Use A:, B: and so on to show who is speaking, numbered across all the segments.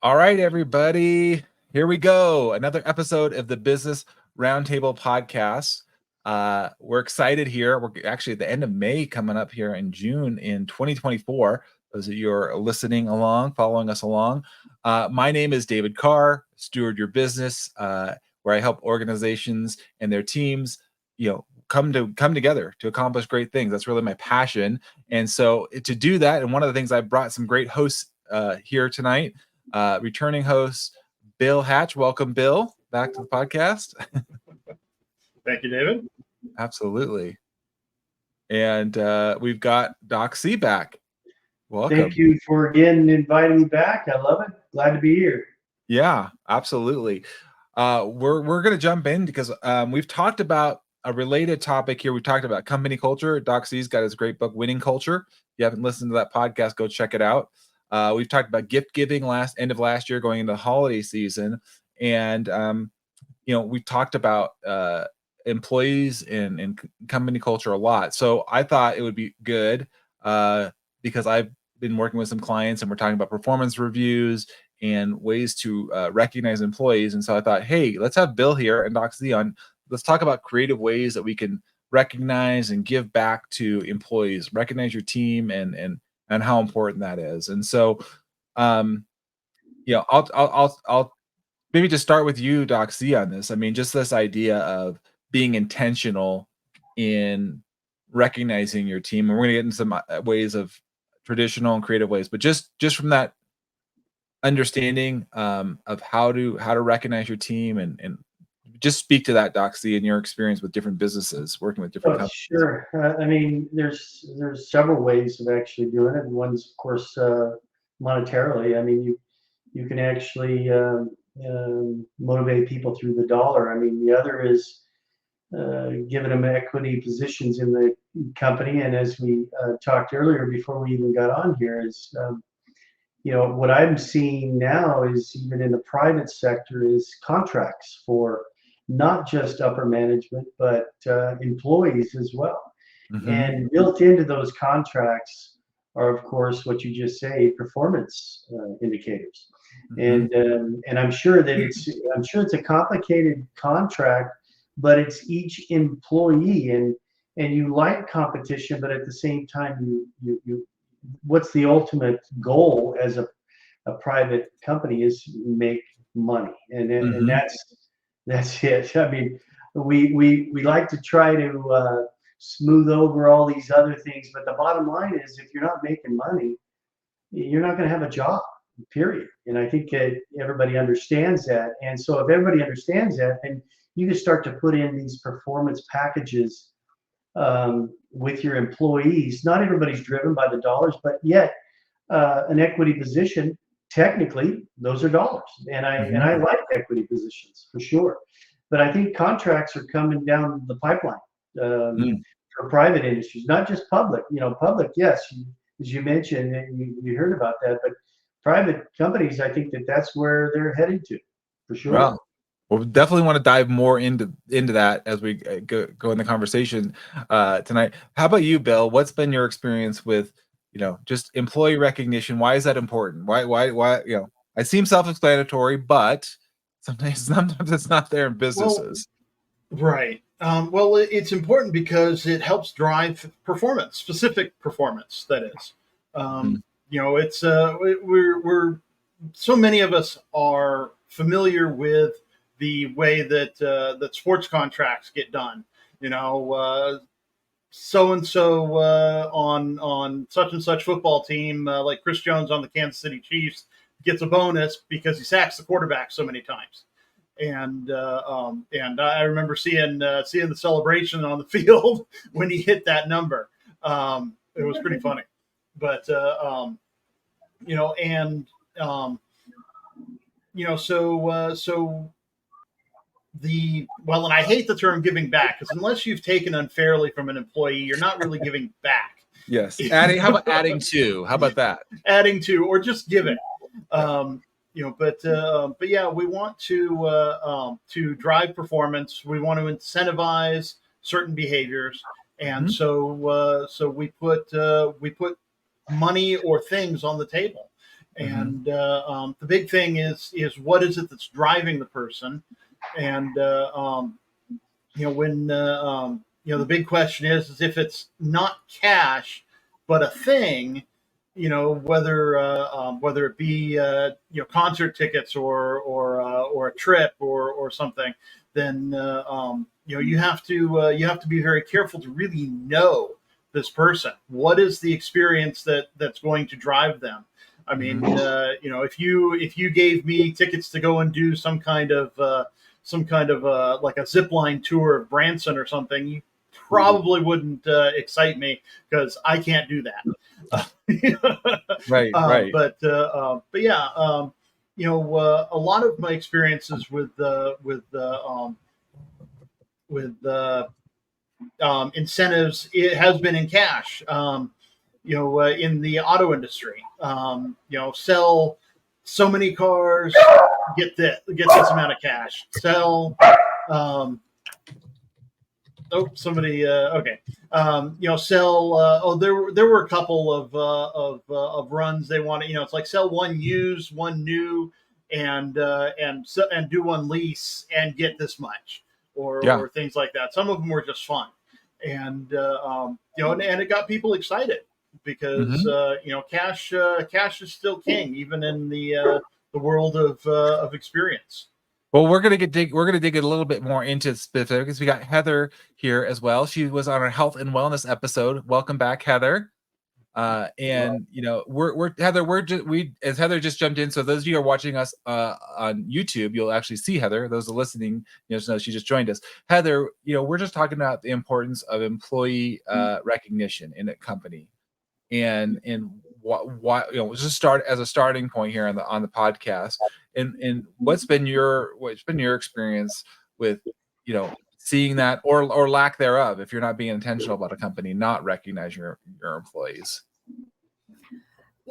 A: All right, everybody. Here we go. Another episode of the Business Roundtable Podcast. We're excited here. We're actually at the end of May coming up here in June in 2024. Those of you are listening along, following us along. My name is David Carr, Steward Your Business, where I help organizations and their teams, come together to accomplish great things. That's really my passion. And so to do that, and one of the things I brought some great hosts here tonight. Returning host Bill Hatch. Welcome, Bill, back to the podcast.
B: Thank you, David.
A: Absolutely. And we've got Doc C back. Welcome.
C: Thank you for again inviting me back. I love it. Glad to be here.
A: Yeah, absolutely. We're going to jump in because we've talked about a related topic here. We've talked about company culture. Doc C's got his great book, Winning Culture. If you haven't listened to that podcast, go check it out. We've talked about gift giving end of last year, going into the holiday season, and we've talked about employees and company culture a lot. So I thought it would be good because I've been working with some clients, and we're talking about performance reviews and ways to recognize employees. And so I thought, hey, let's have Bill here and Doc Z on. Let's talk about creative ways that we can recognize and give back to employees, recognize your team, and how important that is. And so, I'll maybe just start with you, Doc C, on this. I mean, just this idea of being intentional in recognizing your team, and we're going to get into some ways of traditional and creative ways, but just from that understanding of how to recognize your team and just speak to that, Doc C, in your experience with different businesses, working with different companies.
C: Sure. I mean, there's several ways of actually doing it. One's, of course, monetarily. I mean, you can actually motivate people through the dollar. I mean, the other is giving them equity positions in the company. And as we talked earlier, before we even got on here, is what I'm seeing now is even in the private sector is contracts for not just upper management, but employees as well. Mm-hmm. And built into those contracts are, of course, what you just say, performance indicators. Mm-hmm. And I'm sure it's a complicated contract, but it's each employee, and you like competition, but at the same time, you what's the ultimate goal as a private company is make money, and mm-hmm. and that's it. I mean, we like to try to smooth over all these other things, but the bottom line is, if you're not making money, you're not going to have a job, period. And I think everybody understands that. And so if everybody understands that, then you can start to put in these performance packages with your employees. Not everybody's driven by the dollars, but yet an equity position, technically, those are dollars. And I like equity positions for sure. But I think contracts are coming down the pipeline for private industries, not just public. Public, yes, as you mentioned, you heard about that. But private companies, I think that's where they're headed to, for sure.
A: Well, we definitely want to dive more into that as we go in the conversation tonight. How about you, Bill? What's been your experience with, just employee recognition? Why is that important? Why? I seem self-explanatory, but sometimes it's not there in businesses.
B: Well, right. Well, it's important because it helps drive performance, specific performance. That is, it's we're so many of us are familiar with the way that sports contracts get done. So and so on such and such football team, like Chris Jones on the Kansas City Chiefs, gets a bonus because he sacks the quarterback so many times. And I remember seeing the celebration on the field when he hit that number. It was pretty funny, but and I hate the term giving back, because unless you've taken unfairly from an employee, you're not really giving back.
A: Yes. How about adding to? How about that?
B: Adding to, or just giving. But yeah, we want to drive performance. We want to incentivize certain behaviors, and so we put money or things on the table. And the big thing is what is it that's driving the person, and when the big question is if it's not cash but a thing, whether it be concert tickets or a trip or something, then you have to be very careful to really know this person. What is the experience that's going to drive them? I mean, if you gave me tickets to go and do some kind of like a zip line tour of Branson or something, you probably wouldn't excite me because I can't do that.
A: Right.
B: But yeah, a lot of my experiences with incentives, it has been in cash. In the auto industry, sell so many cars, get this amount of cash. Sell, somebody, okay. Sell. There were a couple of runs they wanted. It's like sell one used, one new, and do one lease and get this much, or things like that. Some of them were just fun, and and it got people excited because cash is still king, even in the world of experience.
A: Well, we're gonna dig a little bit more into specifics. We got Heather here as well. She was on our health and wellness episode. Welcome back, Heather. And we're Heather. As Heather just jumped in. So those of you who are watching us on YouTube, you'll actually see Heather. Those are listening, know she just joined us. Heather, we're just talking about the importance of employee recognition in a company, and what just start as a starting point here on the podcast. And what's been your experience with seeing that or lack thereof, if you're not being intentional about a company not recognizing your employees?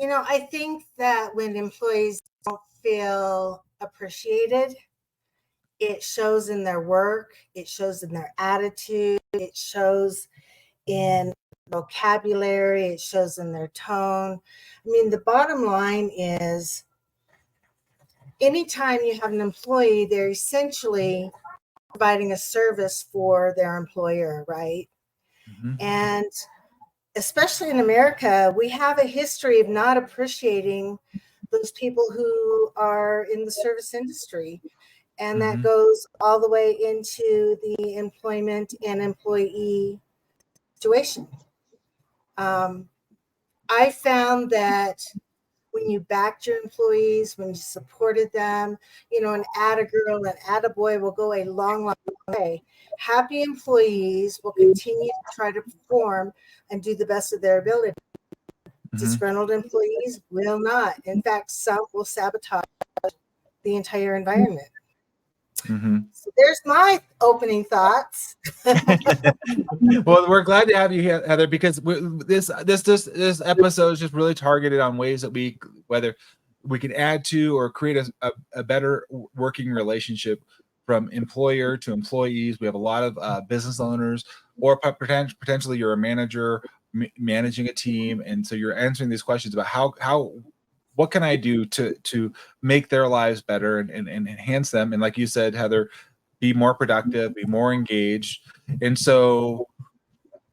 D: I think that when employees don't feel appreciated, it shows in their work, it shows in their attitude, it shows in vocabulary, it shows in their tone. I mean, the bottom line is anytime you have an employee, they're essentially providing a service for their employer, right? Mm-hmm. And especially in America, we have a history of not appreciating those people who are in the service industry. And that goes all the way into the employment and employee situation. I found that when you backed your employees, when you supported them, an atta-girl and atta-boy will go a long, long way. Happy employees will continue to try to perform and do the best of their ability. Disgruntled employees will not. In fact, some will sabotage the entire environment. So there's my opening thoughts.
A: Well, we're glad to have you here, Heather, because this episode is just really targeted on ways that whether we can add to or create a better working relationship from employer to employees. We have a lot of business owners, or potentially you're a manager managing a team, and so you're answering these questions about what can I do to make their lives better and enhance them? And like you said, Heather, be more productive, be more engaged. And so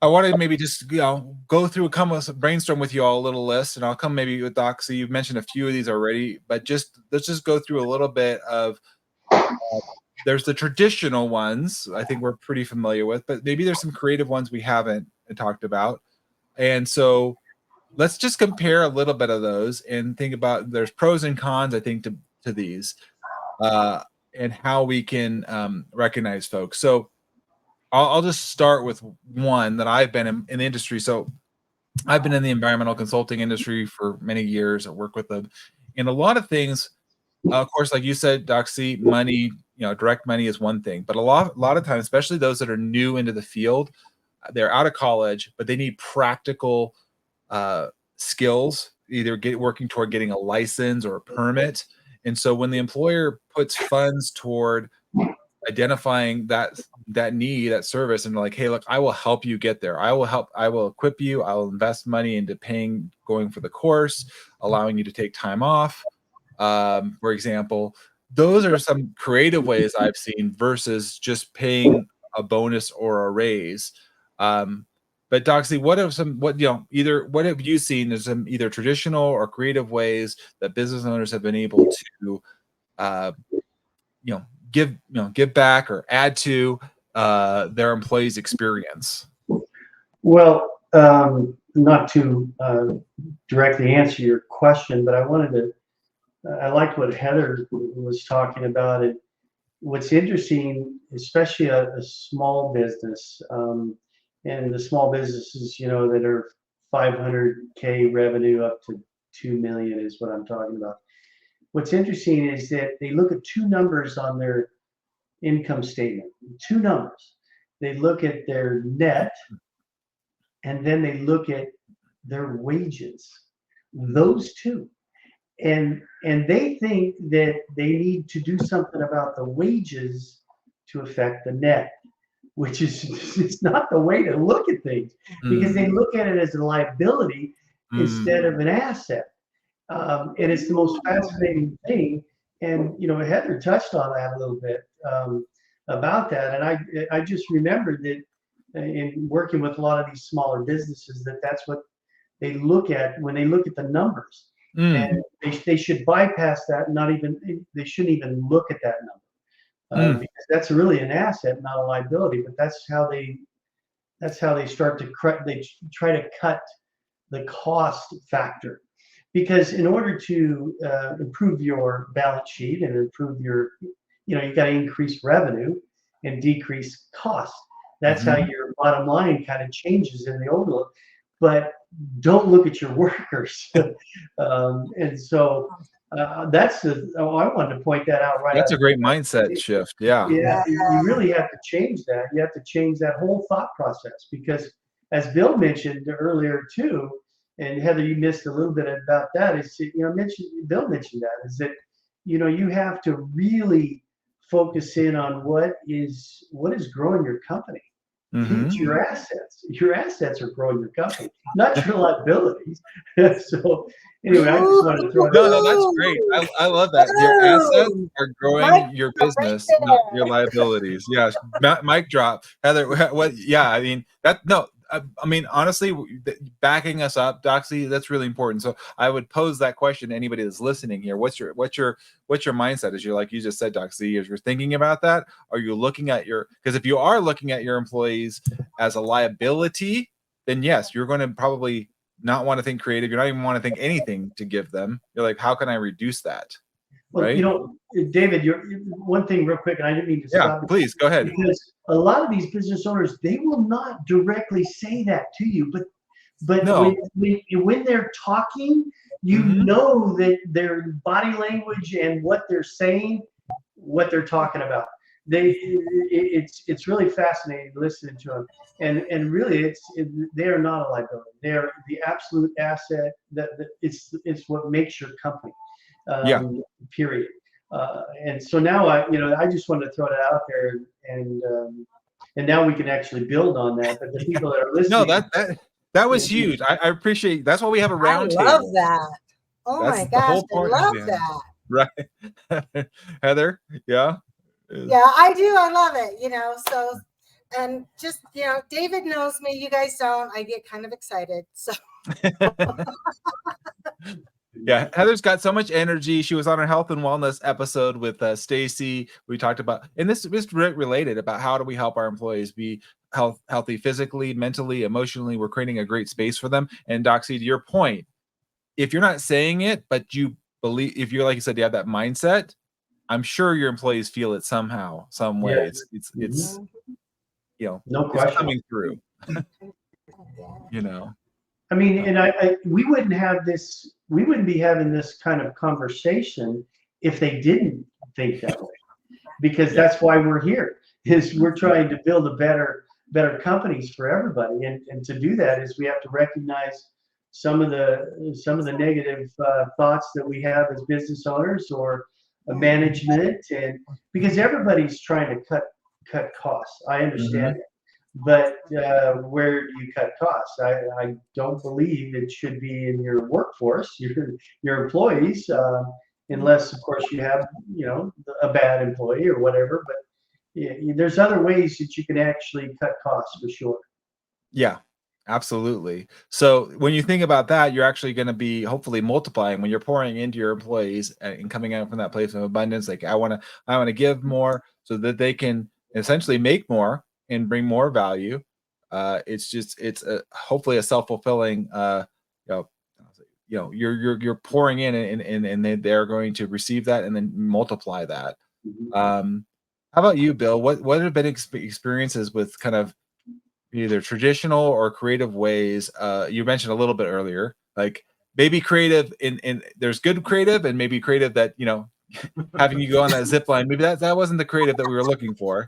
A: I want to maybe just go through brainstorm with you all a little list, and I'll come maybe with Doxy. You've mentioned a few of these already, but let's just go through a little bit of. There's the traditional ones I think we're pretty familiar with, but maybe there's some creative ones we haven't talked about, and so. Let's just compare a little bit of those and think about there's pros and cons, I think, to these and how we can recognize folks. So I'll just start with one that I've been in the industry. So I've been in the environmental consulting industry for many years. I work with them. And a lot of things, of course, like you said, Doxy, money, direct money is one thing. But a lot of times, especially those that are new into the field, they're out of college, but they need practical skills, either working toward getting a license or a permit. And so when the employer puts funds toward identifying that need, that service, and like, hey, look, I will help you get there. I will equip you. I will invest money into going for the course, allowing you to take time off. For example, those are some creative ways I've seen versus just paying a bonus or a raise. But Doxy, what have you seen as some either traditional or creative ways that business owners have been able to, give back or add to their employees' experience?
C: Well, not to directly answer your question, but I liked what Heather was talking about. And what's interesting, especially a small business, and the small businesses, that are 500K revenue up to 2 million is what I'm talking about. What's interesting is that they look at two numbers on their income statement, two numbers. They look at their net, and then they look at their wages, those two. And they think that they need to do something about the wages to affect the net, which is it's not the way to look at things, because they look at it as a liability instead of an asset. And it's the most fascinating thing. And Heather touched on that a little bit about that. And I just remembered that in working with a lot of these smaller businesses, that's what they look at when they look at the numbers. And they should bypass that. They shouldn't even look at that number because that's really an asset, not a liability. But that's how they start to they try to cut the cost factor, because in order to improve your balance sheet and improve your, you got to increase revenue and decrease cost. That's how your bottom line kind of changes in the overlook. But don't look at your workers. And so I wanted to point that out right.
A: That's a great mindset shift. Yeah.
C: Yeah, you really have to change that. You have to change that whole thought process, because as Bill mentioned earlier too, and Heather, you missed a little bit about that. Bill mentioned that is that, you have to really focus in on what is growing your company. It's your assets. Your assets are growing your company, not your liabilities. So anyway, I just wanted to throw that.
A: No, that's great. I love that. Your assets are growing your business, not your liabilities. Yeah, mic drop. Heather, what? Yeah, I mean that. No, I mean honestly, backing us up, Doxy, that's really important. So I would pose that question to anybody that's listening here. What's your mindset? As like you just said, Doxy, as you're thinking about that, are you looking at because if you are looking at your employees as a liability, then yes, you're going to probably not want to think creative. You're not even want to think anything to give them. You're like, how can I reduce that?
C: Well, right? David, one thing real quick, and I didn't mean to stop.
A: Yeah, please go ahead.
C: Because a lot of these business owners, they will not directly say that to you, but
A: no.
C: when they're talking, you know that their body language and what they're saying, what they're talking about. It's really fascinating listening to them, and really they are not a liability. They're the absolute asset. That it's what makes your company. Period. And so now I just wanted to throw that out there, and now we can actually build on that. But the people that are listening,
A: no, that was huge. I appreciate. That's why we have a round table.
D: I love that. Oh my gosh, I love that.
A: Right, Heather. Yeah.
D: Yeah, I do. I love it. So, and just David knows me. You guys don't. I get kind of excited. So.
A: Yeah, Heather's got so much energy. She was on our health and wellness episode with Stacy. We talked about, and this is related about how do we help our employees be healthy physically, mentally, emotionally. We're creating a great space for them. And Doxy, to your point, if you're not saying it, but you believe, if you're like you said, you have that mindset, I'm sure your employees feel it somehow, some way.
C: Yeah.
A: It's
C: no question,
A: it's coming through.
C: I mean, and we wouldn't be having this kind of conversation if they didn't think that way, because that's why we're here. Is we're trying to build a better companies for everybody, and to do that is we have to recognize some of the negative thoughts that we have as business owners, or management, and because everybody's trying to cut costs. I understand
A: Mhm.
C: it. But where do you cut costs? I don't believe it should be in your workforce, your employees, unless of course you have a bad employee or whatever. But there's other ways that you can actually cut costs for sure.
A: Yeah, absolutely. So when you think about that, you're actually going to be hopefully multiplying when you're pouring into your employees and coming out from that place of abundance. Like I want to give more so that they can essentially make more and bring more value. It's hopefully a self-fulfilling, you know, you're pouring in and they're going to receive that and then multiply that.
C: Mhm.
A: How about you, Bill? What have been experiences with kind of either traditional or creative ways? You mentioned a little bit earlier, like maybe creative in there's good creative and maybe creative that having you go on that zip line, maybe that wasn't the creative that we were looking for.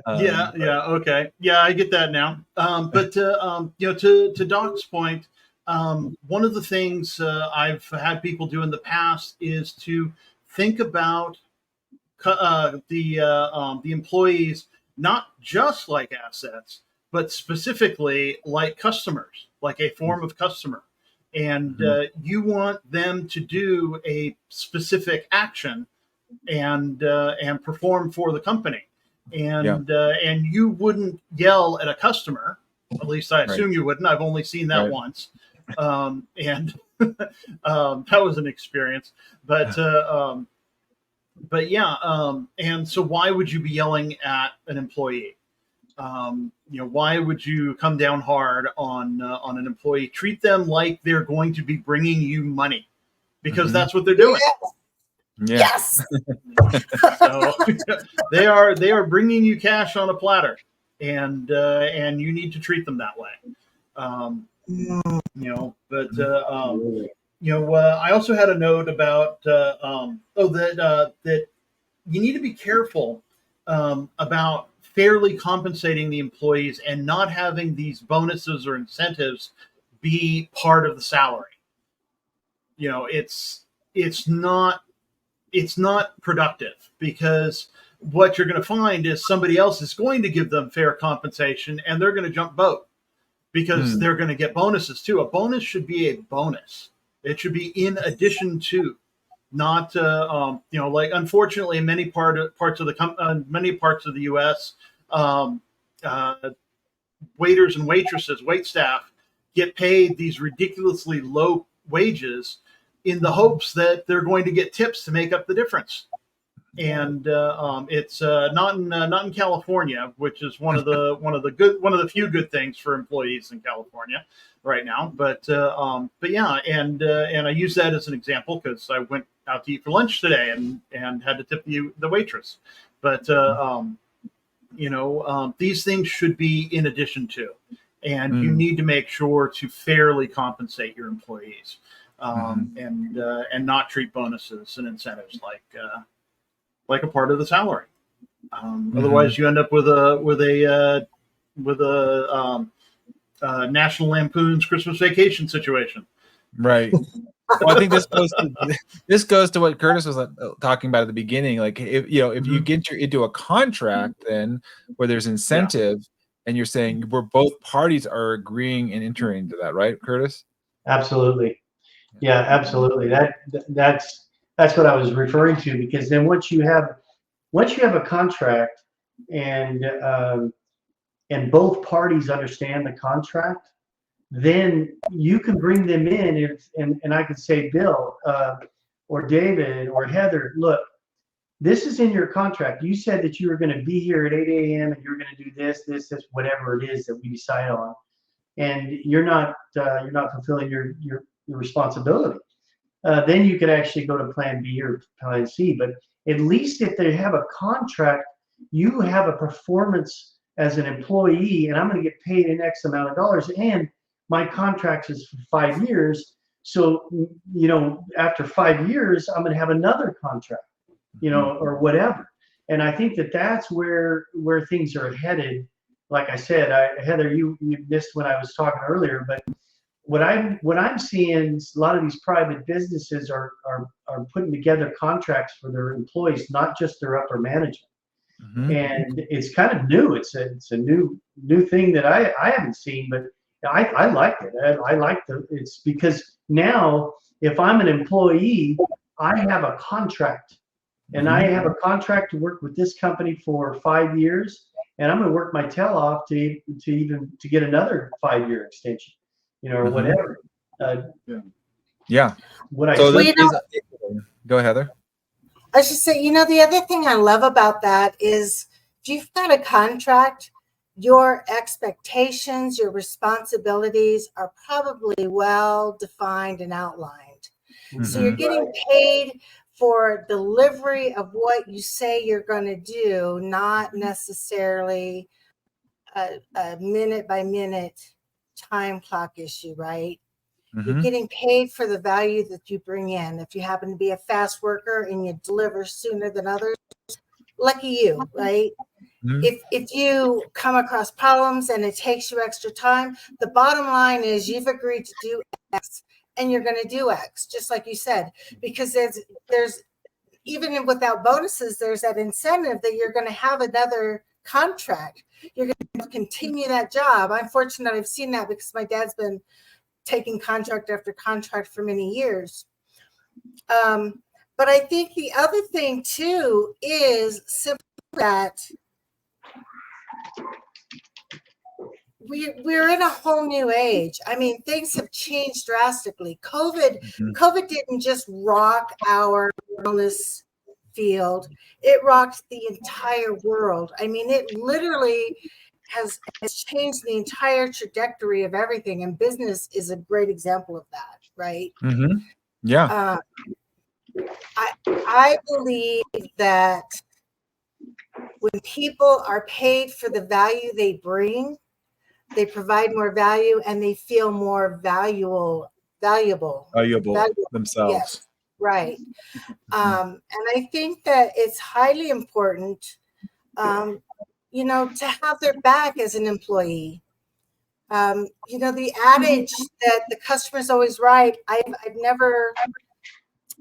B: Okay, yeah, I get that now. But to Doc's point, one of the things I've had people do in the past is to think about the employees not just like assets, but specifically like customers, like a form of customer. And you want them to do a specific action and perform for the company. And you wouldn't yell at a customer. At least I assume you wouldn't. I've only seen that once, and that was an experience. But and so why would you be yelling at an employee? Why would you come down hard on an employee? Treat them like they're going to be bringing you money, because that's what they're doing.
D: Yes.
B: So they are bringing you cash on a platter, and you need to treat them that way. I also had a note about that you need to be careful about fairly compensating the employees and not having these bonuses or incentives be part of the salary. It's not productive, because what you're going to find is somebody else is going to give them fair compensation and they're going to jump boat because they're going to get bonuses too. A bonus should be a bonus. It should be in addition to, not like unfortunately in many parts of the U.S. Waiters and waitresses, wait staff, get paid these ridiculously low wages in the hopes that they're going to get tips to make up the difference. And it's not in California, which is one of the few good things for employees in California right now. But yeah, and I use that as an example because I went out to eat for lunch today and had to tip the waitress. But these things should be in addition to, and you need to make sure to fairly compensate your employees. And not treat bonuses and incentives like a part of the salary. Otherwise, you end up with a National Lampoon's Christmas Vacation situation.
A: Right. Well, I think this goes to what Curtis was talking about at the beginning. Like if you get into a contract then where there's incentive and you're saying where both parties are agreeing and entering into that, right, Curtis?
C: Absolutely. Yeah, absolutely. That's what I was referring to, because then once you have a contract and both parties understand the contract, then you can bring them in and I could say, Bill or David or Heather, look, this is in your contract. You said that you were going to be here at 8 a.m. and you're going to do this, whatever it is that we decide on, and you're not fulfilling your responsibility. Then you could actually go to plan B or plan C. But at least if they have a contract, you have a performance as an employee, and I'm going to get paid an X amount of dollars, and my contract is for 5 years. So, after 5 years, I'm going to have another contract, or whatever. And I think that's where things are headed. Like I said, Heather, you missed when I was talking earlier, but what I'm seeing, a lot of these private businesses are putting together contracts for their employees, not just their upper management.
A: Mm-hmm.
C: And it's kind of new. It's a new thing that I haven't seen, but I like it. I like it's because now if I'm an employee, I have a contract, and I have a contract to work with this company for 5 years, and I'm going to work my tail off to get another 5-year extension, or whatever.
A: Yeah.
C: What
A: So
C: I
A: go ahead, Heather.
D: I should say, the other thing I love about that is if you've got a contract, your expectations, your responsibilities are probably well defined and outlined. So you're getting paid for delivery of what you say you're going to do, not necessarily a minute by minute time clock issue, right? You're getting paid for the value that you bring in. If you happen to be a fast worker and you deliver sooner than others, lucky you, right? If you come across problems and it takes you extra time, the bottom line is you've agreed to do X and you're going to do X, just like you said, because there's even without bonuses, there's that incentive that you're going to have another contract. You're going to continue that job. I'm fortunate I've seen that because my dad's been taking contract after contract for many years. But I think the other thing too is simply that we're in a whole new age. I mean, things have changed drastically. COVID didn't just rock our wellness field. It rocked the entire world. I mean, it literally has changed the entire trajectory of everything, and business is a great example of that, right?
A: Yeah.
D: I believe that when people are paid for the value they bring, they provide more value and they feel more valuable
A: themselves.
D: Yes, right. And I think that it's highly important to have their back as an employee. The adage that the customer's always right, I've never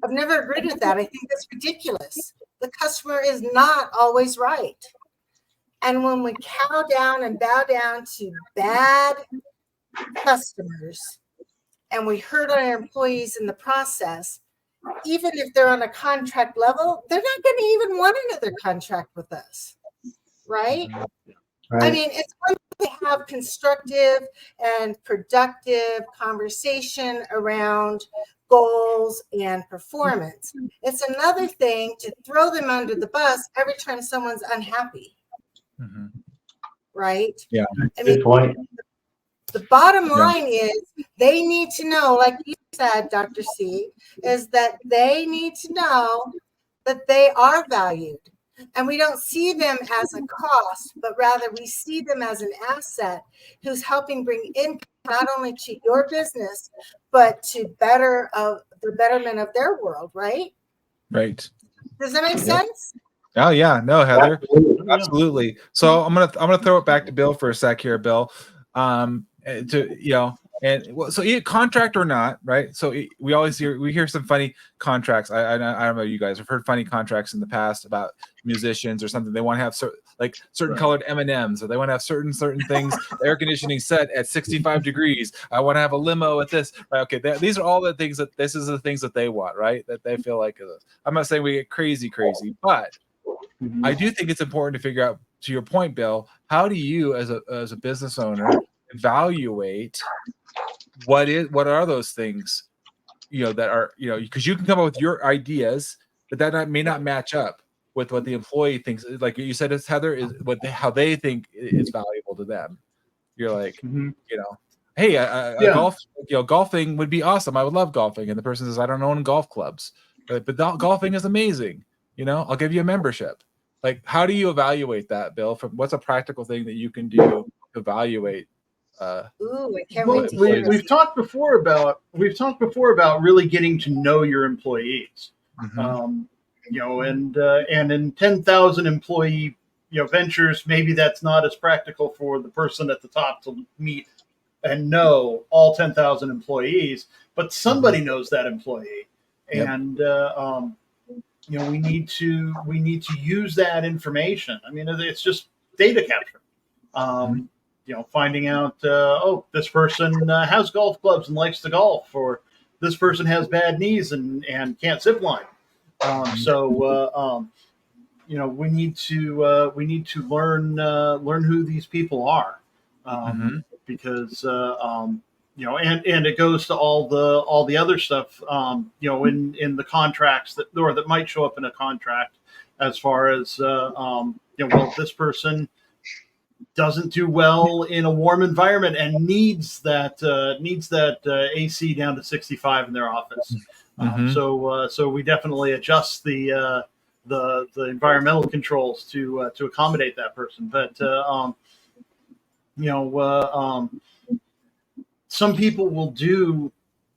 D: agreed with that. I think that's ridiculous. The customer is not always right. And when we cow down and bow down to bad customers and we hurt our employees in the process, even if they're on a contract level, they're not going to even want another contract with us. Right? I mean, it's one thing to have constructive and productive conversation around goals and performance. It's another thing to throw them under the bus every time someone's unhappy. Right?
A: Yeah.
D: I mean,
C: good point.
D: The bottom line is they need to know, like you said, Dr. C, is that they need to know that they are valued. And we don't see them as a cost, but rather we see them as an asset who's helping bring income not only to your business, but to the betterment of their world, right?
A: Right.
D: Does that make sense?
A: Oh yeah, no, Heather, absolutely. So I'm gonna throw it back to Bill for a sec here, Bill. So contract or not, right? So we hear some funny contracts. I don't know, you guys have heard funny contracts in the past about musicians or something. They want to have certain colored M&Ms, or they want to have certain things. Air conditioning set at 65 degrees. I want to have a limo at this. Right? Okay, these are all the things this is the things that they want, right? That they feel like. I'm not saying we get crazy, but I do think it's important to figure out, to your point, Bill, how do you as a business owner evaluate what are those things, that are, because you can come up with your ideas, but that may not match up with what the employee thinks. Like you said, it's Heather, is how they think is valuable to them. You're like, hey, golfing would be awesome. I would love golfing. And the person says, I don't own golf clubs, but golfing is amazing. I'll give you a membership. Like, how do you evaluate that, Bill? What's a practical thing that you can do to evaluate?
D: I can't wait to hear
B: we've talked before about really getting to know your employees. And in 10,000 employee ventures, maybe that's not as practical for the person at the top to meet and know all 10,000 employees, but somebody knows that employee.
A: Yep.
B: And we need to use that information. I mean, it's just data capture. Finding out, this person has golf clubs and likes to golf, or this person has bad knees and can't zip line. We need to learn who these people are, because and it goes to all the other stuff, in the contracts that might show up in a contract, as far as this person doesn't do well in a warm environment and needs that AC down to 65 in their office. So we definitely adjust the environmental controls to accommodate that person. But some people will do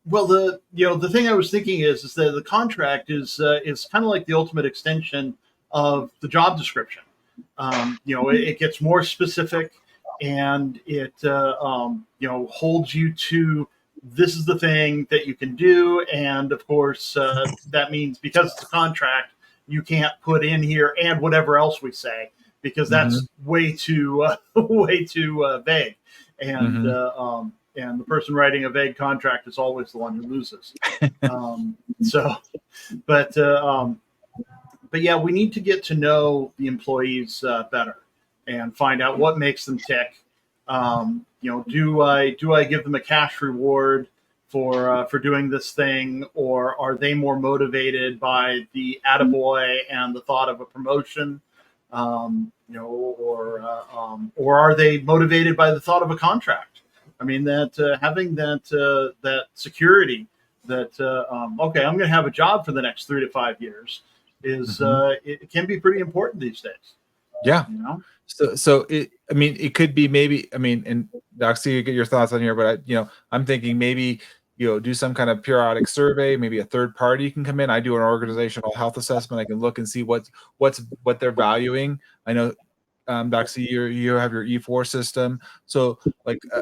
B: well. The thing I was thinking is that the contract is kind of like the ultimate extension of the job description. It gets more specific, and it holds you to, this is the thing that you can do. And of course, that means, because it's a contract, you can't put in here and whatever else we say, because that's way too vague. And the person writing a vague contract is always the one who loses. But yeah, we need to get to know the employees better and find out what makes them tick. Do I give them a cash reward for doing this thing, or are they more motivated by the attaboy and the thought of a promotion, or are they motivated by the thought of a contract? I mean, that having that security that I'm going to have a job for the next 3 to 5 years is it can be pretty important these days.
A: Yeah. So it could be maybe, and Doxy, you get your thoughts on here, but I'm thinking maybe, do some kind of periodic survey, maybe a third party can come in. I do an organizational health assessment. I can look and see what they're valuing. I know, Doxy, you have your E4 system. So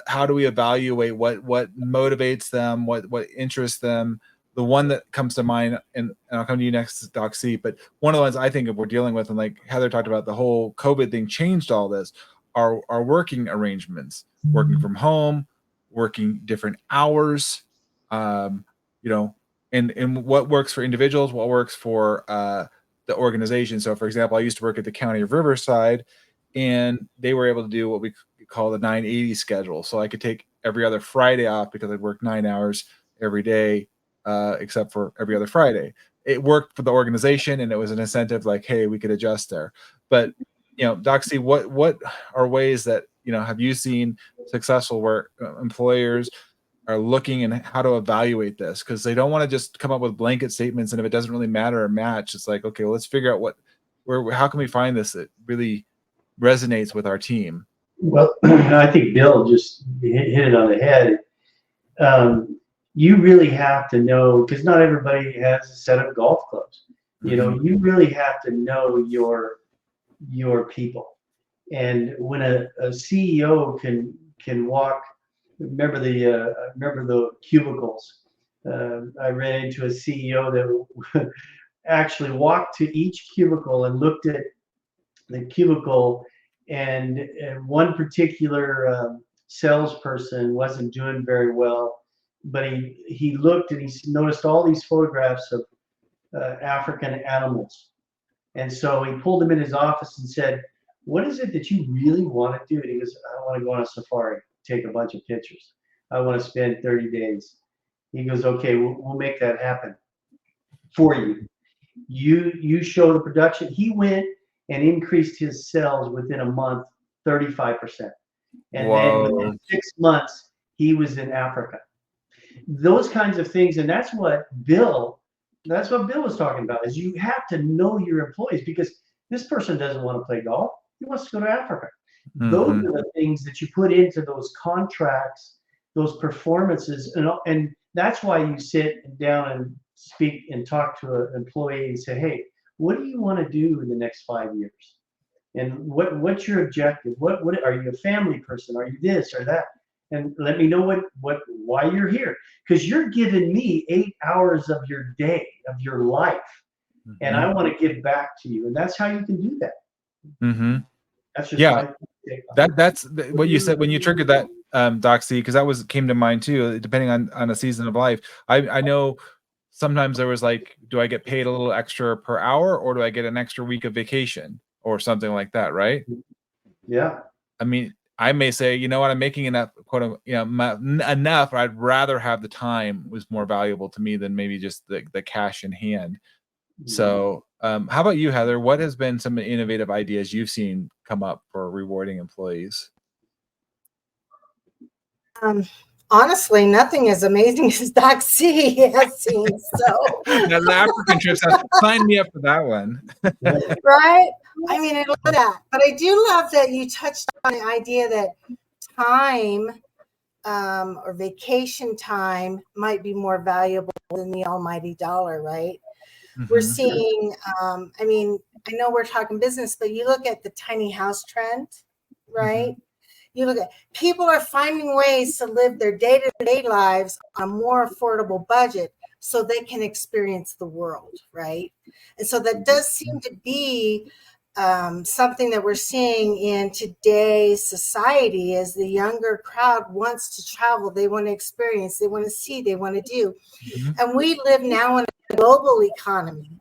A: how do we evaluate what motivates them, what interests them? The one that comes to mind, and I'll come to you next, Doxy, but one of the ones I think we're dealing with, and like Heather talked about, the whole COVID thing changed all this, are working arrangements, working from home, working different hours, and what works for individuals, what works for the organization. So for example, I used to work at the County of Riverside, and they were able to do what we call the 980 schedule. So I could take every other Friday off because I'd work 9 hours every day, except for every other Friday. It worked for the organization, and it was an incentive, like, hey, we could adjust there. But Doxy, what are ways that have you seen successful where employers are looking and how to evaluate this? Because they don't want to just come up with blanket statements, and if it doesn't really matter or match, it's like, okay, well, let's figure out how can we find this that really resonates with our team.
C: Well, I think Bill just hit it on the head. You really have to know, because not everybody has a set of golf clubs. You really have to know your people. And when a CEO can walk, remember the cubicles. I ran into a CEO that actually walked to each cubicle and looked at the cubicle, and one particular salesperson wasn't doing very well, but he looked and he noticed all these photographs of African animals. And so he pulled them in his office and said, what is it that you really want to do? And he goes, I want to go on a safari, take a bunch of pictures. I want to spend 30 days. He goes, okay, we'll make that happen for you. You show the production. He went and increased his sales within a month, 35%. And
A: Whoa.
C: then within 6 months, he was in Africa. Those kinds of things. And that's what Bill was talking about, is you have to know your employees, because this person doesn't want to play golf. He wants to go to Africa. Those are the things that you put into those contracts, those performances. And that's why you sit down and speak and talk to an employee and say, hey, what do you want to do in the next 5 years? And what's your objective? What are you a family person? Are you this or that? and let me know why you're here, because you're giving me 8 hours of your day, of your life, and I want to give back to you. And that's how you can do that.
A: Mm-hmm.
C: That's just my take on it.
A: That's what you said when you triggered that, Doc C, because that came to mind too. Depending on a season of life, I know sometimes there was like, do I get paid a little extra per hour, or do I get an extra week of vacation or something like that, right?
C: Yeah.
A: I mean, I may say, you know what, I'm making enough, enough. I'd rather have the time was more valuable to me than maybe just the cash in hand. So, how about you, Heather? What has been some innovative ideas you've seen come up for rewarding employees?
D: Honestly, nothing as amazing as Doc C has seen. So
A: Now, the African trips, sign me up for that one.
D: right? I mean, I love that. But I do love that you touched on the idea that time or vacation time might be more valuable than the almighty dollar, right?
A: Mm-hmm.
D: We're seeing, I mean, I know we're talking business, but you look at the tiny house trend, right?
A: Mm-hmm.
D: You look at people are finding ways to live their day-to-day lives on a more affordable budget so they can experience the world, right? And so that does seem to be something that we're seeing in today's society. As the younger crowd wants to travel, they want to experience, they want to see, they want to do.
A: Mm-hmm.
D: And we live now in a global economy.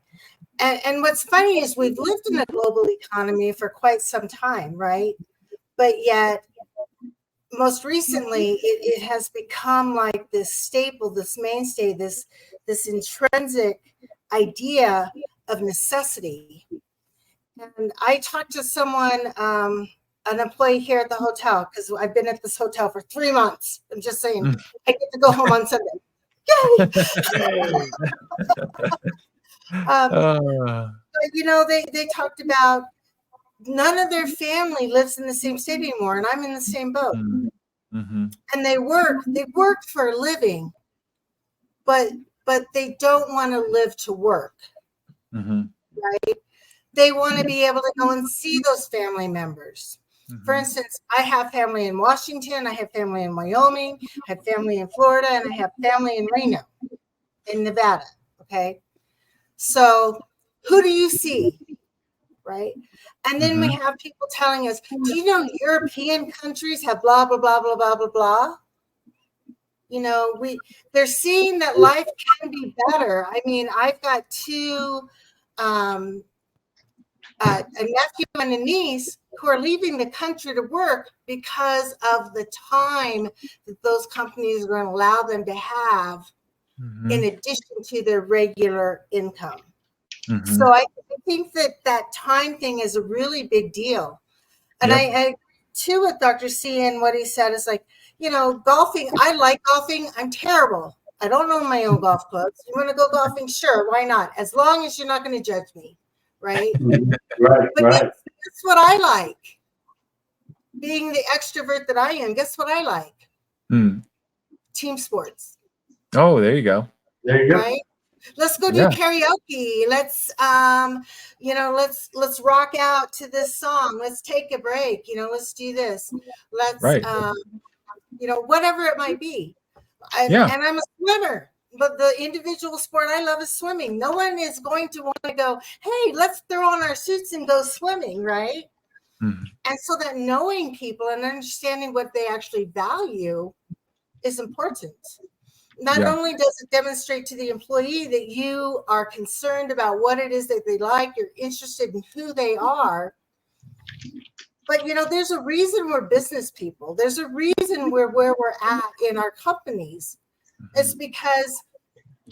D: And what's funny is we've lived in a global economy for quite some time, right? But yet, most recently, it has become like this staple, this mainstay, this intrinsic idea of necessity. And I talked to someone, an employee here at the hotel, because I've been at this hotel for 3 months. I'm just saying, I get to go home on Sunday. You know, they talked about none of their family lives in the same state anymore, and I'm in the same boat.
A: Mm-hmm.
D: And they work for a living, but they don't want to live to work.
A: Mm-hmm.
D: Right? They want to be able to go and see those family members. Mm-hmm. For instance, I have family in Washington, I have family in Wyoming, I have family in Florida, and I have family in Reno, in Nevada. Okay. So who do you see? Right. And then we have people telling us, do you know European countries have blah, blah, blah, blah, blah, blah, blah. You know, they're seeing that life can be better. I mean, I've got two, a nephew and a niece who are leaving the country to work because of the time that those companies are going to allow them to have in addition to their regular income. So I think that time thing is a really big deal. And I too, with Dr. C and what he said is like, you know, golfing, I like golfing. I'm terrible. I don't own my own golf clubs. You want to go golfing? Sure. Why not? As long as you're not going to judge me. Right.
C: Right.
D: But guess what I like? Being the extrovert that I am, guess what I like? Team sports.
A: Oh, there you go.
C: There you go.
D: Right? Let's go do karaoke. Let's let's rock out to this song. Let's take a break. You know, let's do this. Let's whatever it might be. And I'm a swimmer, but the individual sport I love is swimming. No one is going to want to go, hey, let's throw on our suits and go swimming, right? And so that knowing people and understanding what they actually value is important. Not only does it demonstrate to the employee that you are concerned about what it is that they like, you're interested in who they are, but you know, there's a reason we're business people. There's a reason we're where we're at in our companies. It's because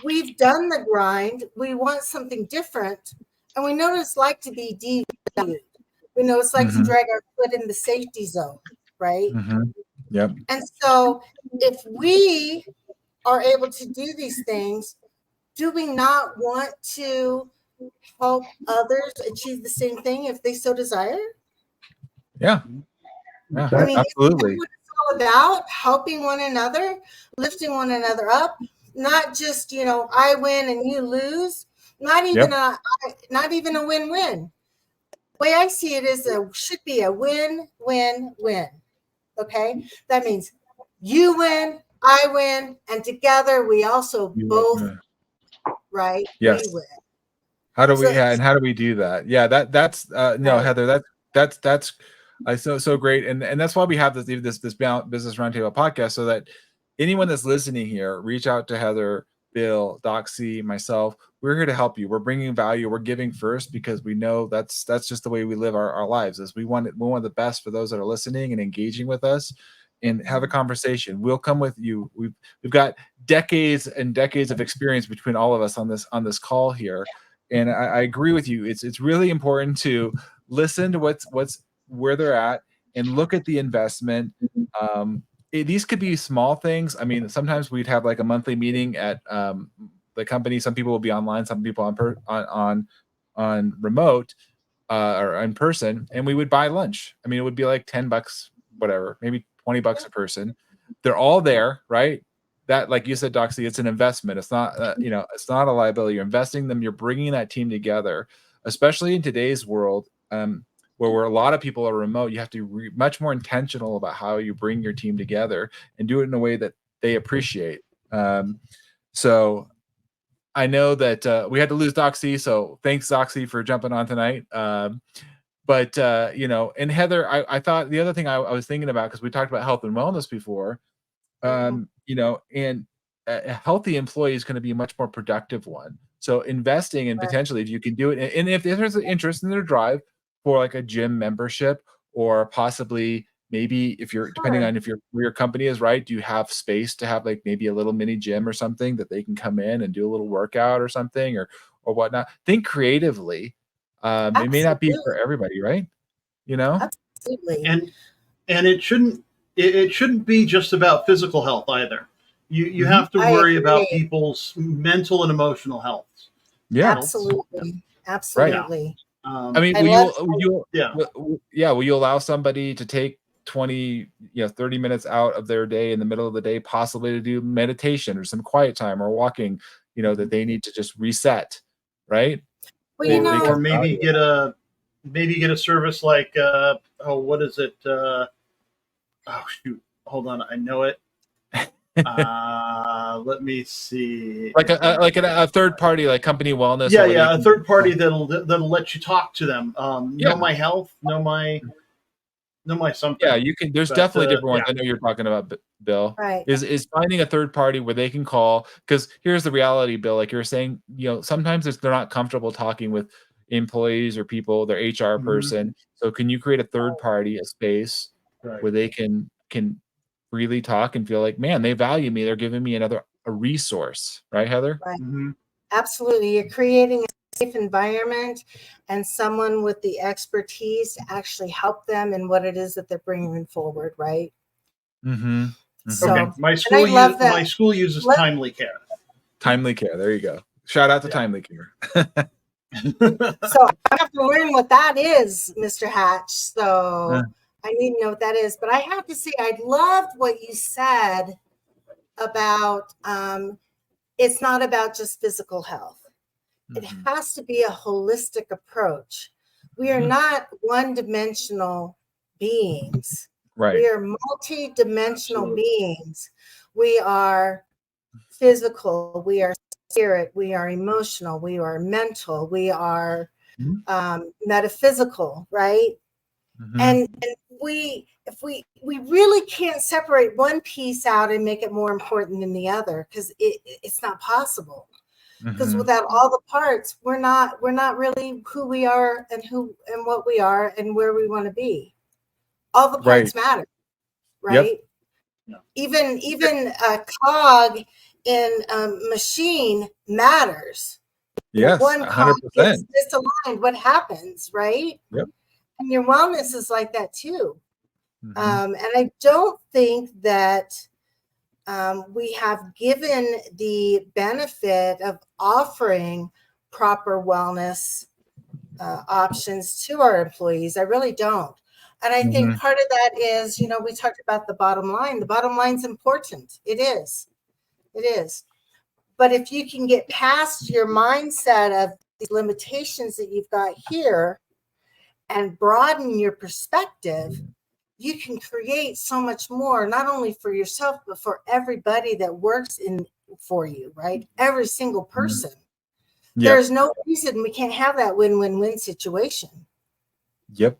D: we've done the grind. We want something different, and we know what it's like to be devalued. We know it's like to drag our foot in the safety zone, right?
A: Yep.
D: And so if we are able to do these things, do we not want to help others achieve the same thing if they so desire?
A: Yeah,
D: I mean,
A: absolutely.
D: What it's all about, helping one another, lifting one another up, not just, you know, I win and you lose, not even a win-win. The way I see it is should be a win-win-win. Okay, that means you win, I win, and together we also both, right?
A: Yes.
D: We win.
A: How do we
D: So-
A: and how do we do that? Yeah, that's no,
D: Right.
A: Heather, that's so great, and that's why we have this Business Roundtable podcast, so that anyone that's listening here, reach out to Heather, Bill, Doc C, myself. We're here to help you. We're bringing value. We're giving first because we know that's just the way we live our lives. Is we want the best for those that are listening and engaging with us, and have a conversation. We'll come with you. We've got decades and decades of experience between all of us on this call here. And I agree with you. It's really important to listen to what's where they're at and look at the investment. These could be small things. I mean, sometimes we'd have like a monthly meeting at the company. Some people will be online, some people on remote or in person, and we would buy lunch. I mean, it would be like $10, whatever, maybe $20 a person. They're all there, right? That, like you said, Doxy, it's an investment. It's not, it's not a liability. You're investing them. You're bringing that team together, especially in today's world, where a lot of people are remote. You have to be much more intentional about how you bring your team together and do it in a way that they appreciate. So I know that we had to lose Doxy, so thanks, Doxy, for jumping on tonight. But and Heather, I thought the other thing I was thinking about, because we talked about health and wellness before. And a healthy employee is going to be a much more productive one. So investing in potentially, if you can do it, and if there's an interest in their drive for like a gym membership, or possibly maybe if you're depending on if where your company is, right? Do you have space to have like maybe a little mini gym or something that they can come in and do a little workout or something or whatnot? Think creatively. It may not be for everybody, right?
D: Absolutely.
B: And it shouldn't be just about physical health either. You have to worry about people's mental and emotional health.
A: Yeah,
D: absolutely.
A: Right. I mean, will you allow somebody to take 20, 30 minutes out of their day in the middle of the day, possibly to do meditation or some quiet time or walking, that they need to just reset, right?
D: Well,
B: or maybe get a service like what is it? Oh shoot, hold on, I know it. Let me see.
A: Like a third party, like company wellness.
B: Yeah, a third party that'll let you talk to them. Know my health, know my something.
A: Yeah, you can. There's definitely different ones. I know you're talking about, Bill.
D: Right.
A: Is finding a third party where they can call, because here's the reality, Bill. Like you're saying, sometimes they're not comfortable talking with employees or people, their HR person. So can you create a third party, a space where they can freely talk and feel like, man, they value me. They're giving me a resource, right, Heather?
D: Right. Absolutely. You're creating a safe environment and someone with the expertise to actually help them in what it is that they're bringing forward, right? So,
B: okay. My school uses Timely Care.
A: Timely Care. There you go. Shout out to Timely Care.
D: So I have to learn what that is, Mr. Hatch. So I need to know what that is. But I have to say, I loved what you said about it's not about just physical health. It has to be a holistic approach. We are not one-dimensional beings.
A: Right.
D: We are multi-dimensional beings. We are physical. We are spirit. We are emotional. We are mental. We are metaphysical, right? And if we really can't separate one piece out and make it more important than the other, because it's not possible. Because without all the parts, we're not really who we are and what we are and where we want to be. All the parts matter, right? Yep. Even a cog in a machine matters.
A: Yes,
D: one
A: 100%.
D: cog gets misaligned, what happens, right?
A: Yep.
D: And your wellness is like that too. And I don't think that we have given the benefit of offering proper wellness options to our employees. I really don't. And I think part of that is, we talked about the bottom line. The bottom line's important. It is. It is. But if you can get past your mindset of the limitations that you've got here and broaden your perspective, you can create so much more, not only for yourself, but for everybody that works for you, right? Every single person.
A: Yep.
D: There's no reason we can't have that win-win-win situation.
A: Yep.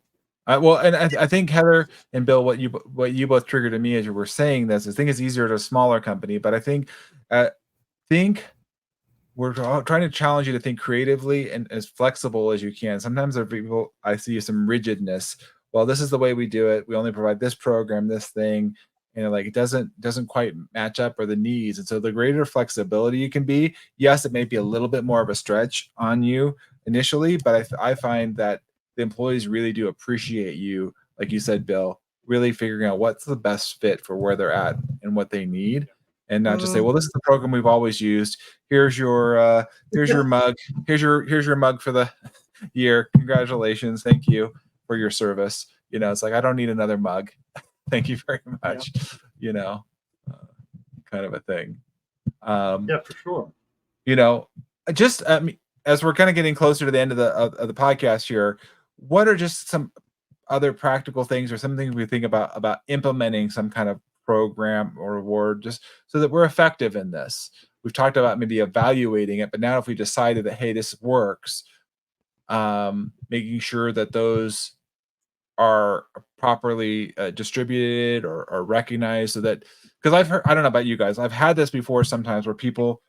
A: Well, and I think Heather and Bill, what you both triggered in me as you were saying this, I think it's easier at a smaller company, but I think we're trying to challenge you to think creatively and as flexible as you can. Sometimes there are people, I see some rigidness. Well, this is the way we do it. We only provide this program, this thing, and like it doesn't quite match up or the needs. And so the greater flexibility you can be, yes, it may be a little bit more of a stretch on you initially, but I find that the employees really do appreciate you, like you said, Bill, really figuring out what's the best fit for where they're at and what they need. And not just say, well, this is the program we've always used. Here's your mug. Here's your mug for the year. Congratulations. Thank you for your service. It's like, I don't need another mug. Thank you very much. Yeah. Kind of a thing.
B: Yeah, for sure.
A: Just as we're kind of getting closer to the end of the podcast here, what are just some other practical things or some things we think about implementing some kind of program or reward just so that we're effective in this? We've talked about maybe evaluating it, but now if we decided that, hey, this works, making sure that those are properly distributed or recognized, so that, because I've heard, I don't know about you guys, I've had this before sometimes where people,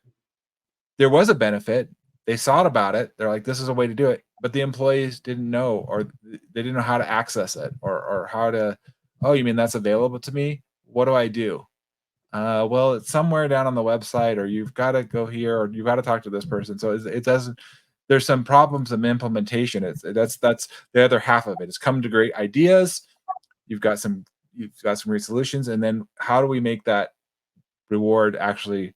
A: there was a benefit, they thought about it, they're like, this is a way to do it, but the employees didn't know, or they didn't know how to access it, or how to, oh, you mean that's available to me? What do I do? Well, it's somewhere down on the website, or you've got to go here, or you've got to talk to this person. So it doesn't, there's some problems in implementation. That's the other half of it. It's come to great ideas. You've got some great solutions. And then how do we make that reward actually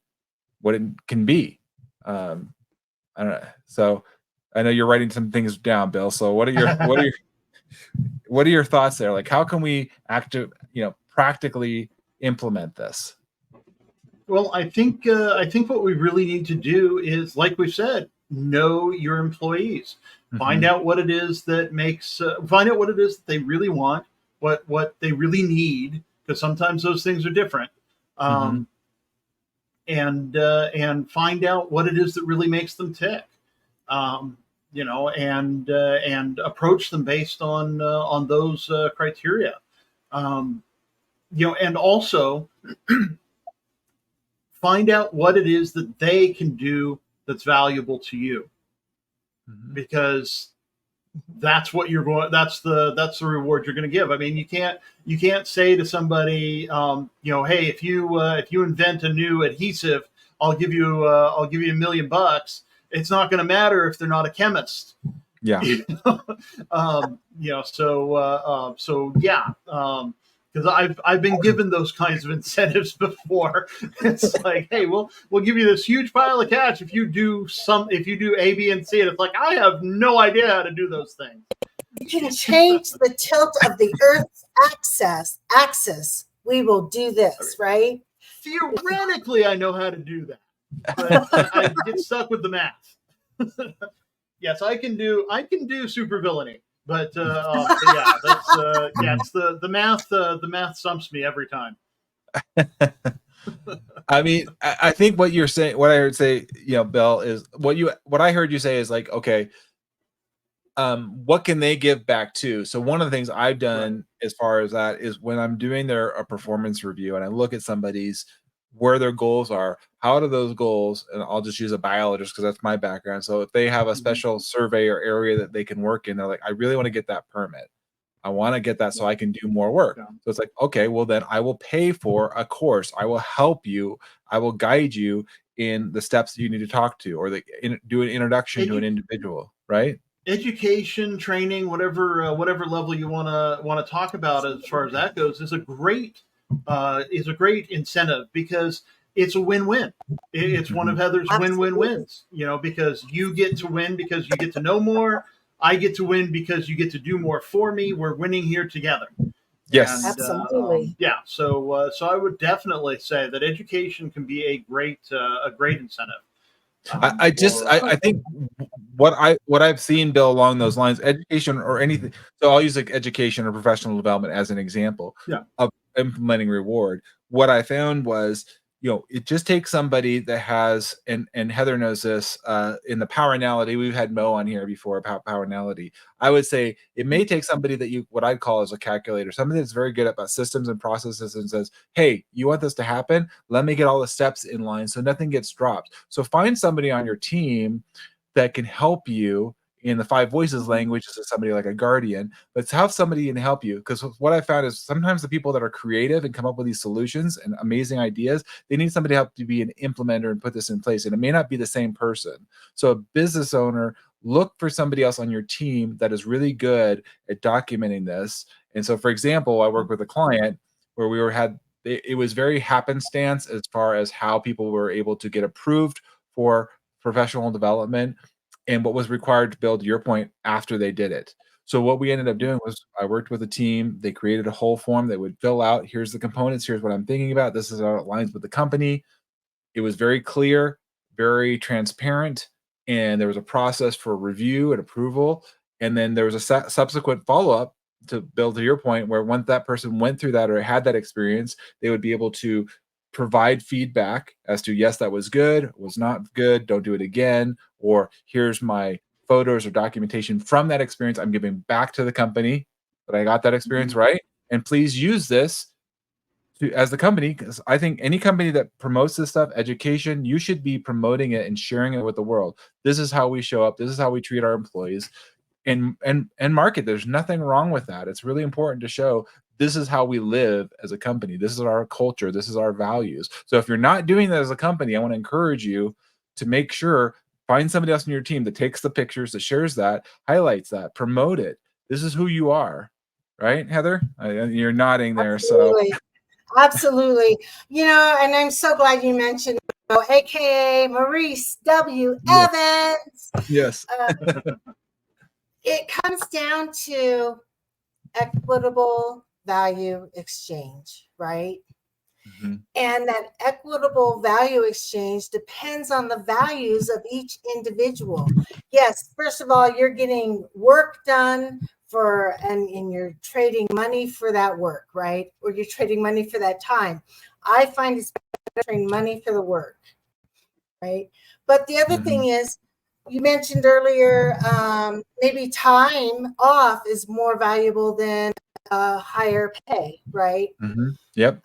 A: what it can be? I don't know. So I know you're writing some things down, Bill. So what are your thoughts there? Like, how can we practically implement this?
B: Well, I think what we really need to do is, like we said, know your employees. Mm-hmm. Find out what it is that find out what it is that they really want, what they really need, because sometimes those things are different. And find out what it is that really makes them tick. And approach them based on those criteria. And also find out what it is that they can do that's valuable to you, because that's what you're going. That's the reward you're going to give. I mean, you can't say to somebody, hey, if you invent a new adhesive, I'll give you $1 million. It's not going to matter if they're not a chemist.
A: Yeah.
B: Because I've been given those kinds of incentives before. It's like, hey, we'll give you this huge pile of cash if you do A, B, and C, and it's like, I have no idea how to do those things.
D: You can change the tilt of the Earth's axis. We will do this, right?
B: Theoretically, I know how to do that, but I get stuck with the math. Yes, I can do supervillainy. But yeah, that's it's the math. The math stumps me every time.
A: I mean, I think what you're saying, what I heard say, Bill, is what I heard you say is like, okay, what can they give back to? So one of the things I've done as far as that is when I'm doing a performance review and I look at somebody's where their goals are, how do those goals, and I'll just use a biologist because that's my background. So if they have a special survey or area that they can work in, they're like, I really want to get that permit. I want to get that so I can do more work. Yeah. So it's like, okay, well then I will pay for a course. I will help you. I will guide you in the steps that you need to talk to, or do an introduction to an individual, right?
B: Education, training, whatever level you want to talk about as far as that goes, is a great incentive, because it's a win-win. It's one of Heather's win-win-wins, because you get to win because you get to know more. I get to win because you get to do more for me. We're winning here together.
A: Yes,
B: and,
D: absolutely.
B: So I would definitely say that education can be a great incentive.
A: I think what I've seen, Bill, along those lines, education or anything. So I'll use like education or professional development as an example of implementing reward. What I found was, it just takes somebody that has, and Heather knows this, in the power analogy, we've had Mo on here before about power analogy. I would say it may take somebody that what I'd call as a calculator, somebody that's very good about systems and processes and says, hey, you want this to happen? Let me get all the steps in line so nothing gets dropped. So find somebody on your team that can help you in the 5 voices language. Is somebody like a guardian, but to have somebody can help you. Because what I found is sometimes the people that are creative and come up with these solutions and amazing ideas, they need somebody to help to be an implementer and put this in place. And it may not be the same person. So a business owner, look for somebody else on your team that is really good at documenting this. And so, for example, I work with a client where it was very happenstance as far as how people were able to get approved for professional development and what was required to build, to your point, after they did it. So what we ended up doing was I worked with a team. They created a whole form that would fill out, here's the components, here's what I'm thinking about, this is how it aligns with the company. It was very clear, very transparent, and there was a process for review and approval. And then there was a subsequent follow-up, to build to your point, where once that person went through that or had that experience, they would be able to provide feedback as to, yes, that was good, was not good, don't do it again, or here's my photos or documentation from that experience I'm giving back to the company that I got that experience right, and please use this as the company, because I think any company that promotes this stuff, education, you should be promoting it and sharing it with the world. This is how we show up, this is how we treat our employees, and market. There's nothing wrong with that. It's really important to show this is how we live as a company. This is our culture. This is our values. So if you're not doing that as a company, I want to encourage you to make sure, find somebody else in your team that takes the pictures, that shares that, highlights that, promote it. This is who you are, right, Heather? You're nodding there.
D: Absolutely. So absolutely. And I'm so glad you mentioned, AKA Maurice W. Evans.
A: Yes.
D: It comes down to equitable value exchange, right? Mm-hmm. And that equitable value exchange depends on the values of each individual. Yes, first of all, you're getting work done and you're trading money for that work, right? Or you're trading money for that time. I find it's better trading money for the work, right? But the other thing is, you mentioned earlier, maybe time off is more valuable than higher pay, right?
A: Yep.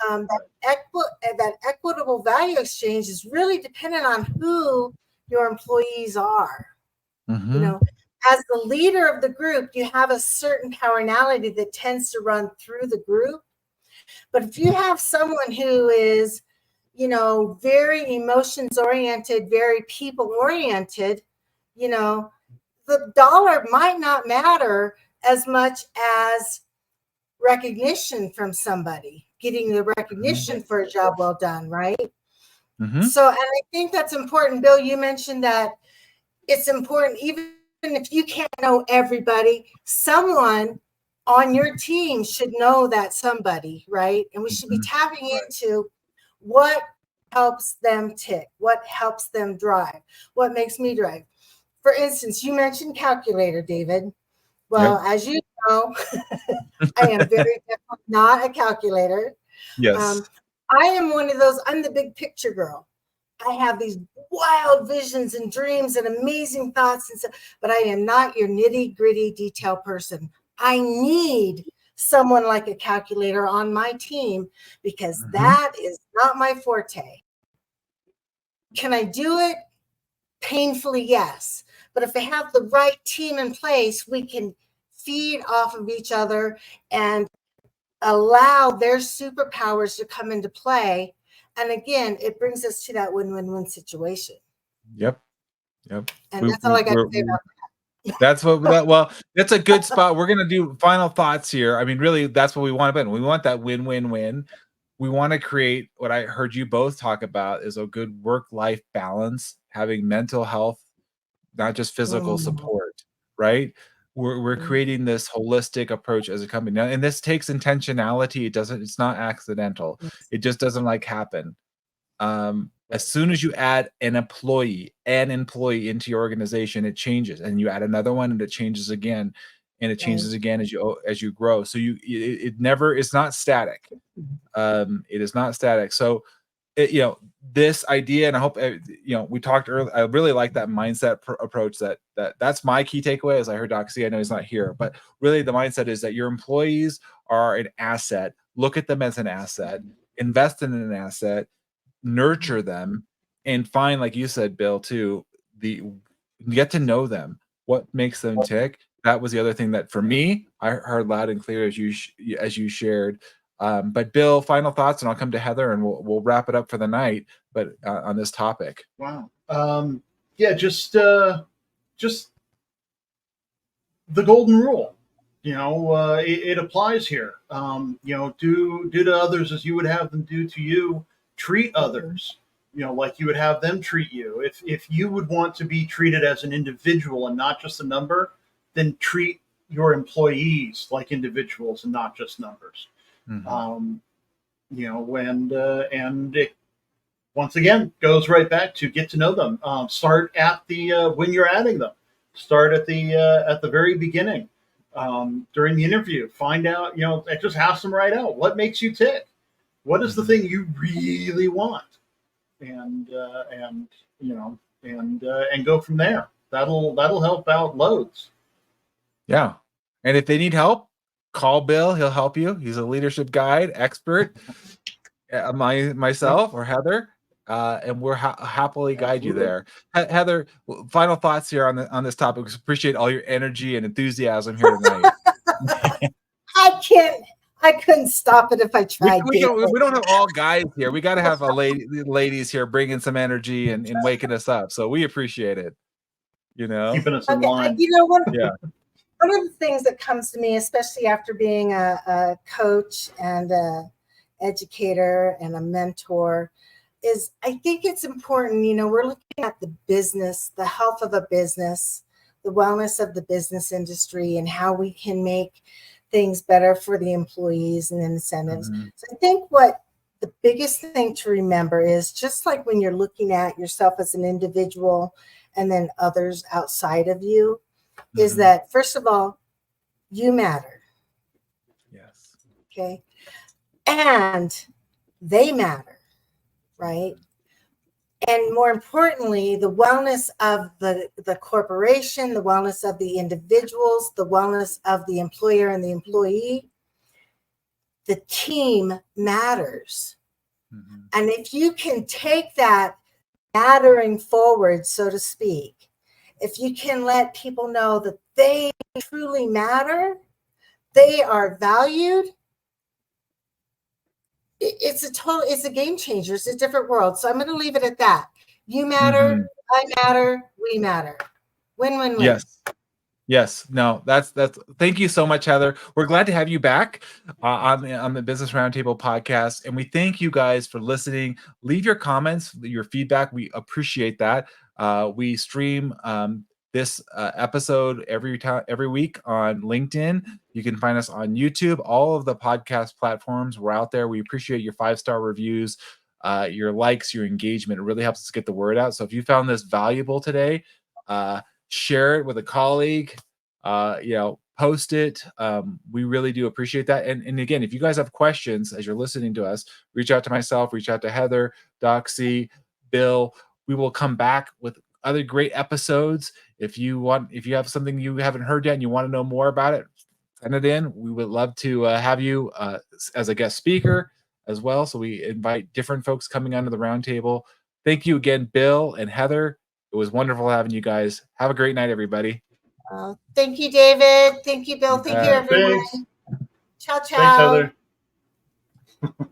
D: That equitable value exchange is really dependent on who your employees are. As the leader of the group, you have a certain powerality that tends to run through the group. But if you have someone who is, very emotions oriented, very people oriented, the dollar might not matter as much as recognition from somebody, getting the recognition for a job well done, right? So, and I think that's important. Bill, you mentioned that it's important, even if you can't know everybody, someone on your team should know that somebody, right? And we should be tapping into what helps them tick, what helps them drive, what makes me drive. For instance, you mentioned calculator, David. Well, as you know, I am very definitely not a calculator.
A: Yes.
D: I am one of those, I'm the big picture girl. I have these wild visions and dreams and amazing thoughts and stuff, but I am not your nitty gritty detail person. I need someone like a calculator on my team because that is not my forte. Can I do it? Painfully, yes. But if I have the right team in place, we can feed off of each other and allow their superpowers to come into play. And again, it brings us to that win-win-win situation.
A: Yep.
D: And that's all I got to say about
A: that. That's a good spot. We're going to do final thoughts here. I mean, really, that's what we want to be. We want that win-win-win. We want to create what I heard you both talk about is a good work-life balance, having mental health, not just physical support, right? We're creating this holistic approach as a company now, and this takes intentionality. It's not accidental. It just doesn't happen. As soon as you add an employee into your organization, it changes, and you add another one, and it changes again, and it changes again as you grow. So it never is not static. It is not static. So this idea, and I hope we talked earlier. I really like that mindset approach. That's my key takeaway. As I heard Doc C, I know he's not here, but really the mindset is that your employees are an asset. Look at them as an asset. Invest in an asset. Nurture them, and find, like you said, Bill, too, get to know them. What makes them tick? That was the other thing that for me I heard loud and clear as you shared. But Bill, final thoughts, and I'll come to Heather, and we'll wrap it up for the night. But on this topic,
B: wow, just the golden rule. It applies here. Do to others as you would have them do to you. Treat others, like you would have them treat you. If you would want to be treated as an individual and not just a number, then treat your employees like individuals and not just numbers. And it once again goes right back to get to know them. Start at the when you're adding them. Start at the very beginning. During the interview, find out, just have them write out what makes you tick. What is the thing you really want, and go from there. That'll help out loads.
A: Yeah, and if they need help, call Bill. He'll help you. He's a leadership guide expert. Myself or Heather, and we'll happily guide you there. Heather, final thoughts here on this topic. We appreciate all your energy and enthusiasm here tonight.
D: I couldn't stop it if I tried.
A: We don't have all guys here. We got to have ladies here bringing some energy and waking us up. So we appreciate it.
B: Keeping us in line.
D: One of the things that comes to me, especially after being a coach and a educator and a mentor, is I think it's important. We're looking at the business, the health of a business, the wellness of the business industry, and how we can make things better for the employees and incentives. So I think what the biggest thing to remember is, just like when you're looking at yourself as an individual and then others outside of you, is that first of all, you matter.
A: Yes.
D: Okay. And they matter, right? And more importantly, the wellness of the corporation, the wellness of the individuals, the wellness of the employer and the employee, the team matters. And if you can take that mattering forward, so to speak, if you can let people know that they truly matter, they are valued, it's a game changer. It's a different world. So I'm going to leave it at that. You matter, I matter, we matter. Win.
A: Yes. No, that's thank you so much, Heather. We're glad to have you back on the Business Roundtable podcast. And we thank you guys for listening. Leave your comments, your feedback. We appreciate that. We stream this episode every week on LinkedIn. You can find us on YouTube. All of the podcast platforms, we're out there. We appreciate your 5-star reviews, your likes, your engagement. It really helps us get the word out. So if you found this valuable today, share it with a colleague, post it. We really do appreciate that. And again, if you guys have questions as you're listening to us, reach out to myself, reach out to Heather, Doc C, Bill. We will come back with other great episodes. If you have something you haven't heard yet and you want to know more about it, send it in. We would love to have you as a guest speaker as well. So we invite different folks coming onto the roundtable. Thank you again, Bill and Heather. It was wonderful having you guys. Have a great night, everybody.
D: Thank you, David. Thank you, Bill. Thank you, everyone.
B: Thanks.
D: Ciao, ciao.
B: Thanks, Heather.